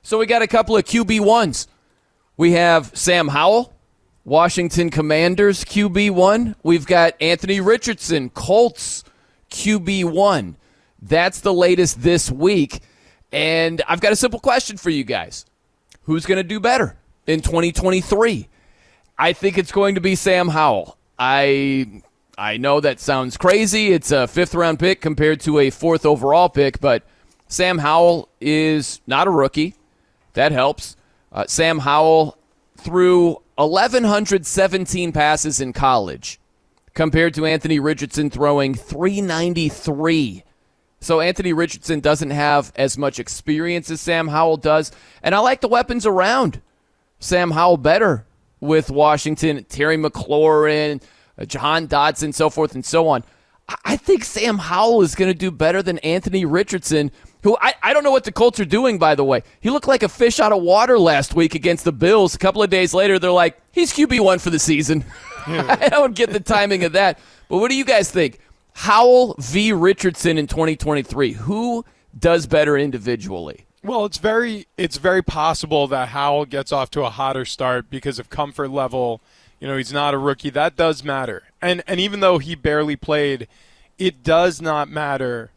So we got a couple of QB1s. We have Sam Howell, Washington Commanders QB1. We've got Anthony Richardson, Colts QB1. That's the latest this week. And I've got a simple question for you guys. Who's going to do better in 2023? I think it's going to be Sam Howell. I know that sounds crazy. It's a 5th-round pick compared to a 4th overall pick, but Sam Howell is not a rookie. That helps. Sam Howell threw 1,117 passes in college compared to Anthony Richardson throwing 393. So Anthony Richardson doesn't have as much experience as Sam Howell does. And I like the weapons around Sam Howell better with Washington, Terry McLaurin, Jahan Dotson, so forth and so on. I think Sam Howell is going to do better than Anthony Richardson, who I don't know what the Colts are doing, by the way. He looked like a fish out of water last week against the Bills. A couple of days later, they're like, he's QB1 for the season. I don't get the timing of that. But what do you guys think? Howell v. Richardson in 2023. Who does better individually? Well, it's very possible that Howell gets off to a hotter start because of comfort level. You know, he's not a rookie. That does matter. And even though he barely played, it does not matter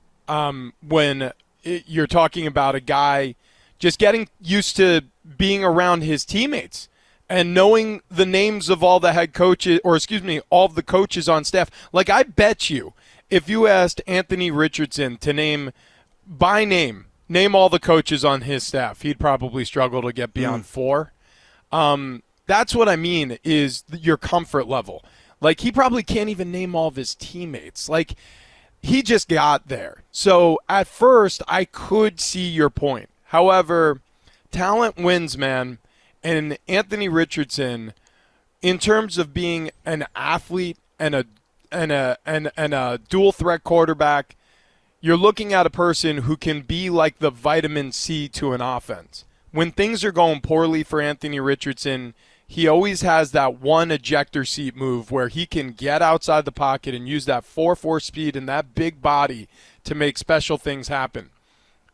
when you're talking about a guy just getting used to being around his teammates and knowing the names of all the head coaches, all of the coaches on staff. Like, I bet you, if you asked Anthony Richardson to name all the coaches on his staff, he'd probably struggle to get beyond 4. That's what I mean is your comfort level. Like, he probably can't even name all of his teammates. Like, he just got there. So at first, I could see your point. However, talent wins, man. And Anthony Richardson, in terms of being an athlete and a dual threat quarterback, you're looking at a person who can be like the vitamin C to an offense. When things are going poorly for Anthony Richardson, he always has that one ejector seat move where he can get outside the pocket and use that 4.4 speed and that big body to make special things happen.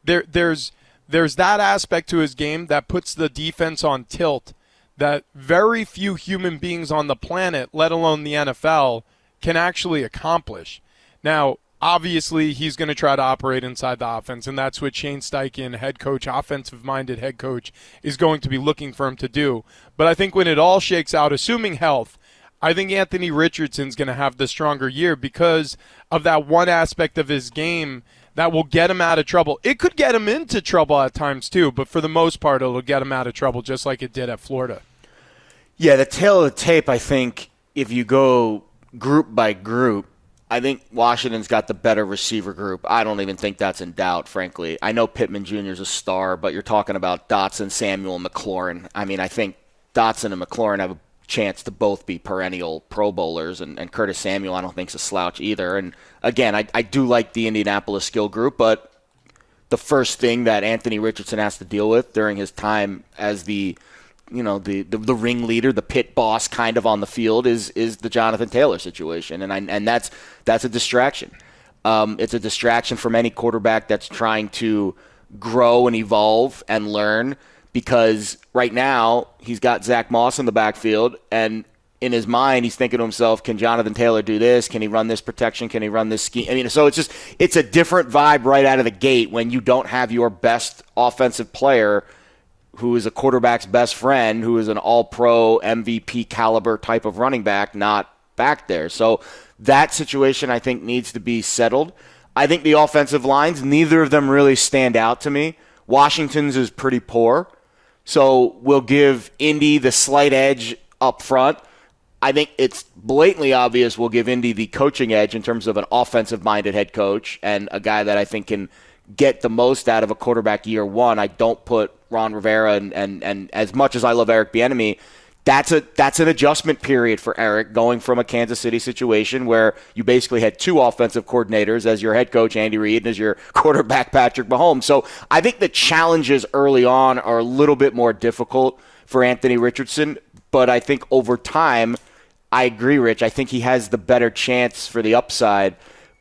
There's that aspect to his game that puts the defense on tilt that very few human beings on the planet, let alone the NFL, can actually accomplish. Now, obviously, he's going to try to operate inside the offense, and that's what Shane Steichen, head coach, offensive-minded head coach, is going to be looking for him to do. But I think when it all shakes out, assuming health, I think Anthony Richardson's going to have the stronger year because of that one aspect of his game that will get him out of trouble. It could get him into trouble at times too, but for the most part, it'll get him out of trouble just like it did at Florida. Yeah, the tail of the tape, I think, if you go group by group, I think Washington's got the better receiver group. I don't even think that's in doubt, frankly. I know Pittman Jr. is a star, but you're talking about Dotson, Samuel, and McLaurin. I mean, I think Dotson and McLaurin have a chance to both be perennial Pro Bowlers, and Curtis Samuel I don't think is a slouch either. And again, I do like the Indianapolis skill group, but the first thing that Anthony Richardson has to deal with during his time as the ringleader, the pit boss kind of on the field is the Jonathan Taylor situation. And that's a distraction. It's a distraction from any quarterback that's trying to grow and evolve and learn, because right now he's got Zach Moss in the backfield, and in his mind he's thinking to himself, can Jonathan Taylor do this? Can he run this protection? Can he run this scheme? I mean, so it's a different vibe right out of the gate when you don't have your best offensive player, who is a quarterback's best friend, who is an all-pro MVP caliber type of running back, not back there. So that situation, I think, needs to be settled. I think the offensive lines, neither of them really stand out to me. Washington's is pretty poor, so we'll give Indy the slight edge up front. I think it's blatantly obvious we'll give Indy the coaching edge in terms of an offensive-minded head coach and a guy that I think can get the most out of a quarterback year one. I don't put Ron Rivera and as much as I love Eric Bieniemy, that's an adjustment period for Eric, going from a Kansas City situation where you basically had two offensive coordinators as your head coach, Andy Reid, and as your quarterback, Patrick Mahomes. So I think the challenges early on are a little bit more difficult for Anthony Richardson, but I think over time, I agree, Rich, I think he has the better chance for the upside.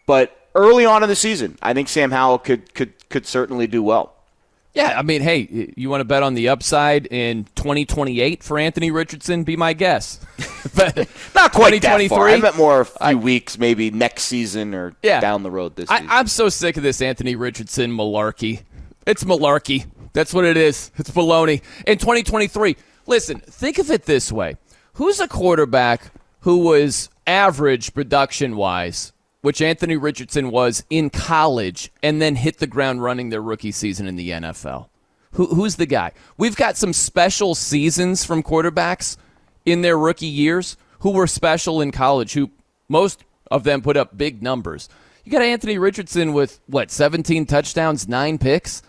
But early on in the season, I think Sam Howell could certainly do well. Yeah, I mean, hey, you want to bet on the upside in 2028 for Anthony Richardson? Be my guess. But Not quite that far. I 2023? meant more a few weeks, maybe next season or Yeah. down the road this season. I'm so sick of this Anthony Richardson malarkey. It's malarkey. That's what it is. It's baloney. In 2023, listen, think of it this way. Who's a quarterback who was average production-wise, which Anthony Richardson was in college, and then hit the ground running their rookie season in the NFL? Who's the guy? We've got some special seasons from quarterbacks in their rookie years who were special in college, who most of them put up big numbers. You got Anthony Richardson with, 17 touchdowns, 9 picks?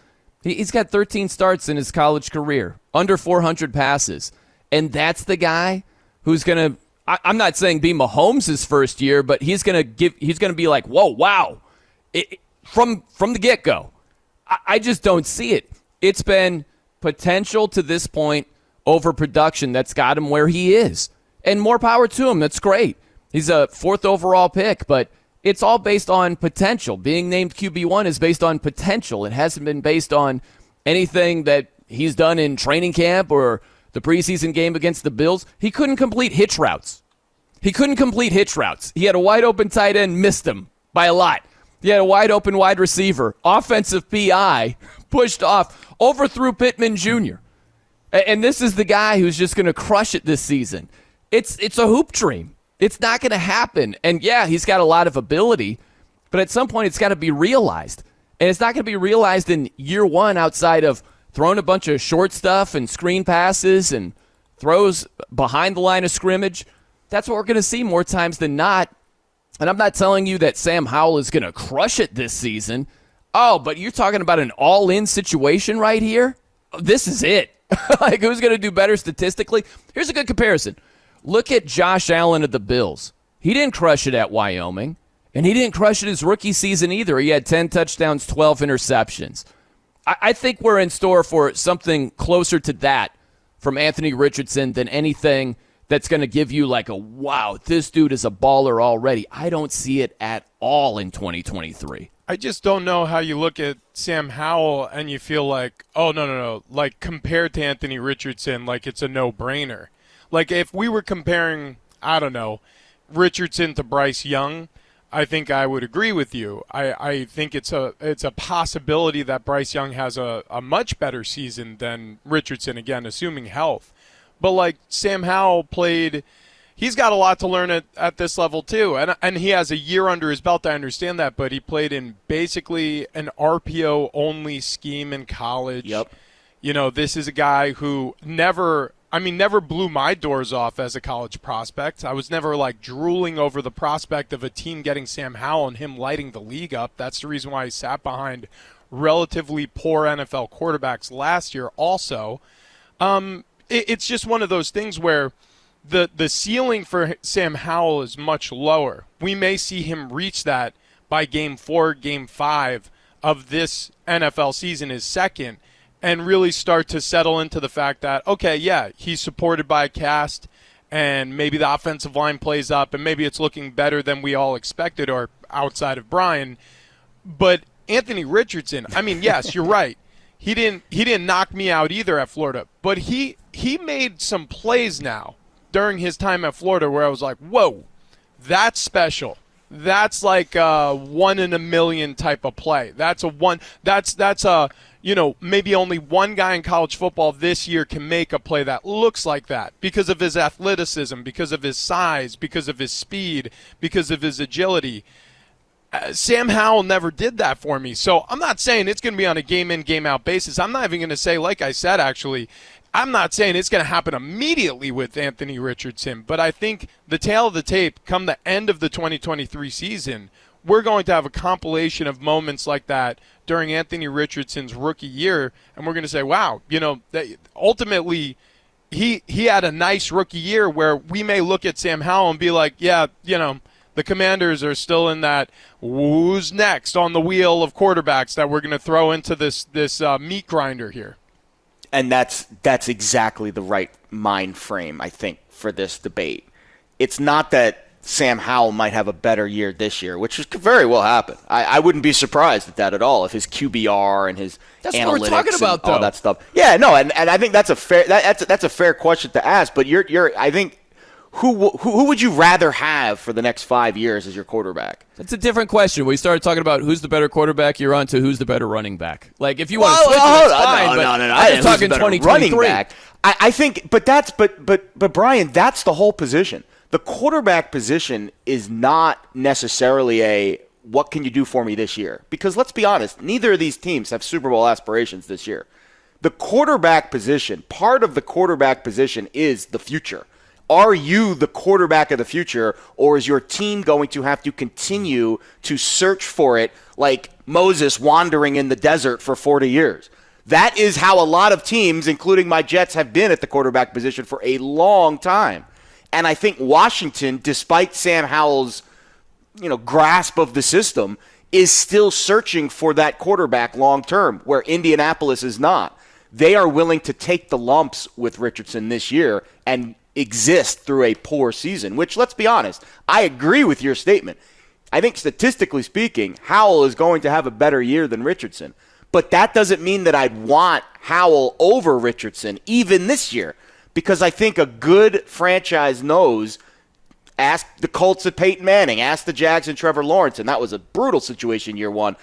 He's got 13 starts in his college career, under 400 passes. And that's the guy who's going to, I'm not saying be Mahomes' first year, but he's going to be like, whoa, wow, from the get-go. I just don't see it. It's been potential to this point over production that's got him where he is. And more power to him. That's great. He's a 4th overall pick, but it's all based on potential. Being named QB1 is based on potential. It hasn't been based on anything that he's done in training camp or the preseason game against the Bills. He couldn't complete hitch routes. He had a wide-open tight end, missed him by a lot. He had a wide-open wide receiver, offensive PI, pushed off, overthrew Pittman Jr., and this is the guy who's just going to crush it this season. It's a hoop dream. It's not going to happen. And, yeah, he's got a lot of ability, but at some point it's got to be realized. And it's not going to be realized in year one outside of throwing a bunch of short stuff and screen passes and throws behind the line of scrimmage. That's what we're going to see more times than not. And I'm not telling you that Sam Howell is going to crush it this season. Oh, but you're talking about an all-in situation right here? This is it. Like, who's going to do better statistically? Here's a good comparison. Look at Josh Allen of the Bills. He didn't crush it at Wyoming, and he didn't crush it his rookie season either. He had 10 touchdowns, 12 interceptions. I think we're in store for something closer to that from Anthony Richardson than anything that's going to give you like a, wow, this dude is a baller already. I don't see it at all in 2023. I just don't know how you look at Sam Howell and you feel like, oh, no. Like, compared to Anthony Richardson, like it's a no-brainer. Like, if we were comparing, I don't know, Richardson to Bryce Young, I think I would agree with you. I think it's a possibility that Bryce Young has a much better season than Richardson, again, assuming health. But, like, Sam Howell played – he's got a lot to learn at this level too. And he has a year under his belt, I understand that, but he played in basically an RPO-only scheme in college. Yep. You know, this is a guy who never blew my doors off as a college prospect. I was never, like, drooling over the prospect of a team getting Sam Howell and him lighting the league up. That's the reason why he sat behind relatively poor NFL quarterbacks last year also. It's just one of those things where the ceiling for Sam Howell is much lower. We may see him reach that by Game 4, Game 5 of this NFL season, his second, and really start to settle into the fact that, okay, yeah, he's supported by a cast, and maybe the offensive line plays up, and maybe it's looking better than we all expected, or outside of Brian. But Anthony Richardson, I mean, yes, you're right. He didn't knock me out either at Florida, but he made some plays now during his time at Florida where I was like, whoa, that's special. That's like a 1 in a million type of play. That's a maybe only one guy in college football this year can make a play that looks like that because of his athleticism, because of his size, because of his speed, because of his agility. Sam Howell never did that for me. So I'm not saying it's going to be on a game-in, game-out basis. I'm not even going to say, like I said, actually, I'm not saying it's going to happen immediately with Anthony Richardson, but I think the tail of the tape, come the end of the 2023 season, we're going to have a compilation of moments like that during Anthony Richardson's rookie year, and we're going to say, wow, ultimately he had a nice rookie year where we may look at Sam Howell and be like, yeah, the Commanders are still in that who's next on the wheel of quarterbacks that we're going to throw into this meat grinder here. And that's exactly the right mind frame, I think, for this debate. It's not that Sam Howell might have a better year this year, which could very well happen. I wouldn't be surprised at that at all if his QBR and his That's analytics what we're talking about, and all though. that stuff. Yeah, no, and I think that's a fair question to ask. But I think who would you rather have for the next 5 years as your quarterback? It's a different question. We started talking about who's the better quarterback. You're on to who's the better running back. Like if you want to switch, that's fine. No. I'm just talking 2023. Running back. I think, but Brian, that's the whole position. The quarterback position is not necessarily a what can you do for me this year? Because let's be honest, neither of these teams have Super Bowl aspirations this year. The quarterback position, part of the quarterback position is the future. Are you the quarterback of the future, or is your team going to have to continue to search for it like Moses wandering in the desert for 40 years? That is how a lot of teams, including my Jets, have been at the quarterback position for a long time. And I think Washington, despite Sam Howell's grasp of the system, is still searching for that quarterback long term, where Indianapolis is not. They are willing to take the lumps with Richardson this year and exist through a poor season, which, let's be honest, I agree with your statement. I think statistically speaking, Howell is going to have a better year than Richardson. But that doesn't mean that I'd want Howell over Richardson even this year, because I think a good franchise knows. Ask the Colts at Peyton Manning. Ask the Jags and Trevor Lawrence, and that was a brutal situation year one.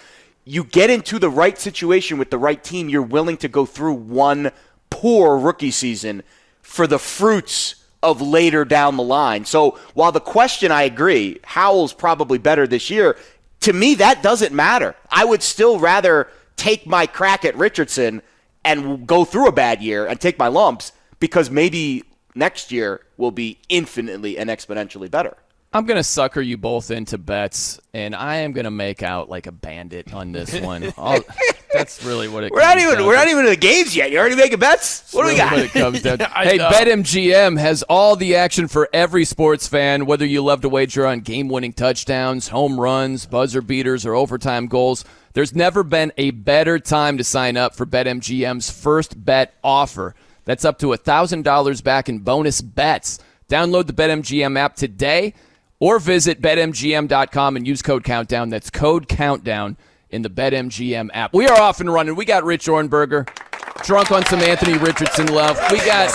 You get into the right situation with the right team, you're willing to go through one poor rookie season for the fruits of later down the line. So while the question, I agree, Howell's probably better this year, to me that doesn't matter. I would still rather take my crack at Richardson and go through a bad year and take my lumps, because maybe next year will be infinitely and exponentially better. I'm going to sucker you both into bets, and I am going to make out like a bandit on this one. That's really what it We're not even in the games yet. You're already making bets? What do we got? What it comes down to. Hey, BetMGM has all the action for every sports fan, whether you love to wager on game-winning touchdowns, home runs, buzzer beaters, or overtime goals. There's never been a better time to sign up for BetMGM's first bet offer. That's up to $1,000 back in bonus bets. Download the BetMGM app today or visit BetMGM.com and use code COUNTDOWN. That's code COUNTDOWN in the BetMGM app. We are off and running. We got Rich Ohrnberger, drunk on some Anthony Richardson love. We got